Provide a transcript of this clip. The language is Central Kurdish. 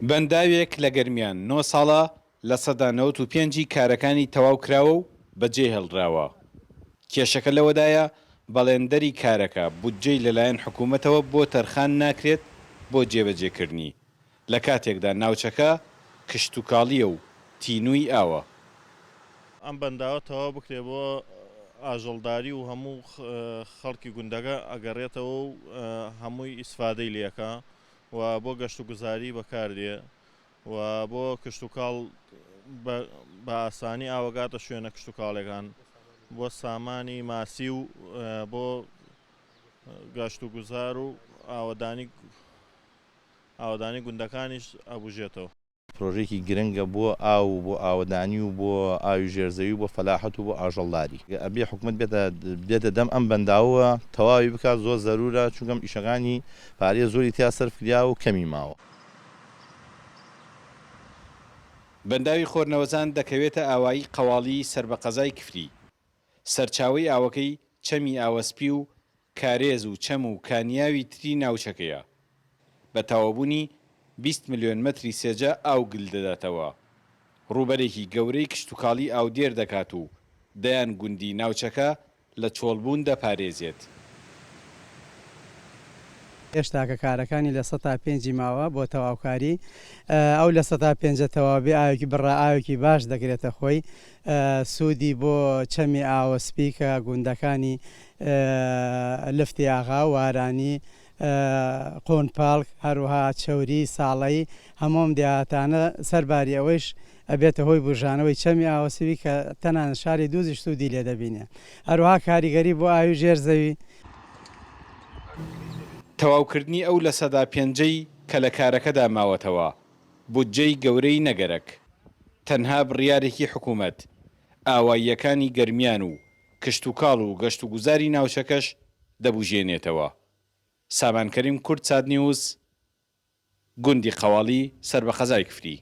بەنداوێک لە گەرمیان 9 ساڵە لە سەدا 95 کارەکانی تەواو کراوە و بەجێ هێڵدراوە. کێشەکە لەوەدایە بەڵێندەری کارەکە بودجەی لەلایەن حکوومەتەوە بۆ تەرخان ناکرێت بۆ جێبەجێکردنی، لە کاتێکدا ناوچەکە کشتتوکاڵیە و تینووی ئاوە. ئەم بەنداوە تەواو بکرێ بۆ ئاژەڵداری و هەموو خەڵکی گوندەکە ئەگەڕێتەوە و هەمووی ئیسفادەی لێەکە و بۆ گەشت و گوزاری بەکاردێ و بۆ کشتتوکاڵ بە ئاسانی ئاوەگاتە شوێنە کشتتوکاڵەکان بۆ سامانی ماسی و بۆ گەشت و گوزار و ئاوەدانی گوندەکانیش ئەبوژێتەوە. پرۆژێکی گرنگە بۆ ئاو بۆ ئاوەدانی و بۆ ئاوی ژێرزەوی بۆ فەلاحەت و بۆ ئاژەڵداری. ئەبێ حکوومەت بێتە دەم ئەم بەنداوە تەواوی بکات، زۆر زەرورە چونکەم ئیشەکانی پارێ زۆری تیا سەرف کریا و کەمی ماوە. بەنداوی خۆرنەوەزان دەکەوێتە ئاوایی قەواڵی سەربەقەزای کفری. سەرچاوی ئاوەکەی چەمی ئاوەسپی و کارێز و چەم و کانیاوی تری ناوچەکەیە. بە تەوابوونی 20 ملیۆن مەتری سێجە ئاو گل دەداتەوە. ڕووبەرێکی گەورەی کشتتوکاڵی ئاودێر دەکات و دەیان گوندی ناوچەکە لە چۆڵبوون دەپارێزێت. هێشتا کە کارەکانی لە 105 ماوە بۆ تەواوکاری ئەو لە 105 تەواوی ئاوێکی بڕە ئاوێکی باش دەگرێتە خۆی سوودی بۆ چەمی ئاوەسپی کە گوندەکانی لفتی ئاغا وارانی قۆنپاڵک هەروها چەوری ساڵایی هەموم دیاتانە سەرباری ئەوەیش ئەبێتە هۆی بژانەوەی چەمی ئاوەسپی کە تەنان شاری دووزیش سوودی لێ دەبینێ. هەروها کاریگەری بۆ ئاوی ژێرزەوی. تەواوکردنی ئەو لە سەدا پێنجەی کە لە کارەکەدا ماوەتەوە بودجەی گەورەی نەگەرەک، تەنها بڕیارێکی حکوومەت، ئاواییەکانی گەرمیان و کشتتوکاڵ و گەشت و گوزاری ناوچەکەش دەبوژێنێتەوە. سامان کەریم کورد چاد نیوز، گوندی قەواڵی سەربەخەزای کفری.